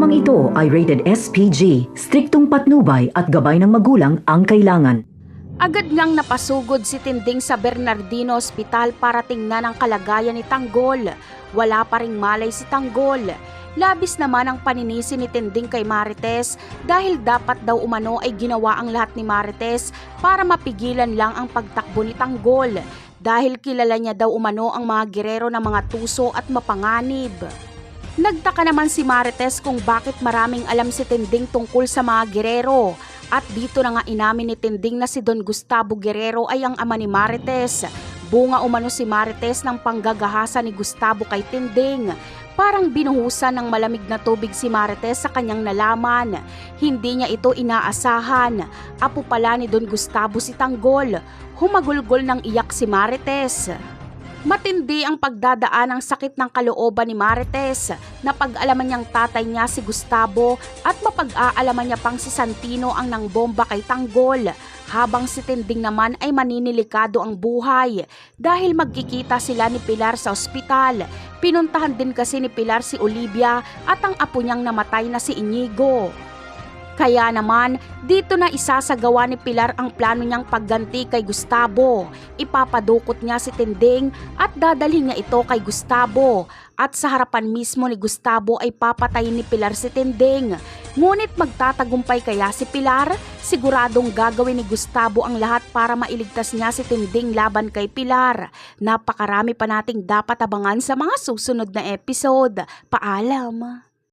Programang ito ay rated SPG, striktong patnubay at gabay ng magulang ang kailangan. Agad ngang napasugod si Tinding sa Bernardino Hospital para tingnan ang kalagayan ni Tanggol. Wala pa ring malay si Tanggol. Labis naman ang paninisi ni Tinding kay Marites dahil dapat daw umano ay ginawa ang lahat ni Marites para mapigilan lang ang pagtakbo ni Tanggol. Dahil kilala niya daw umano ang mga gerero ng mga tuso at mapanganib. Nagtaka naman si Marites kung bakit maraming alam si Tinding tungkol sa mga gerero. At dito na nga inamin ni Tinding na si Don Gustavo Guerrero ay ang ama ni Marites. Bunga umano si Marites ng panggagahasa ni Gustavo kay Tinding. Parang binuhusan ng malamig na tubig si Marites sa kanyang nalaman. Hindi niya ito inaasahan. Apo pala ni Don Gustavo si Tanggol. Humagulgol ng iyak si Marites. Matindi ang pagdadaan ng sakit ng kalooban ni Marites na pag-alaman niyang tatay niya si Gustavo at mapag-aalaman niya pang si Santino ang nangbomba kay Tanggol, habang si Tinding naman ay maninilikado ang buhay dahil magkikita sila ni Pilar sa ospital. Pinuntahan din kasi ni Pilar si Olivia at ang apo niyang namatay na si Inigo. Kaya naman, dito na isasagawa ni Pilar ang plano niyang pagganti kay Gustavo. Ipapadukot niya si Tinding at dadalhin niya ito kay Gustavo. At sa harapan mismo ni Gustavo ay papatayin ni Pilar si Tinding. Ngunit magtatagumpay kaya si Pilar? Siguradong gagawin ni Gustavo ang lahat para mailigtas niya si Tinding laban kay Pilar. Napakarami pa nating dapat abangan sa mga susunod na episode. Paalam!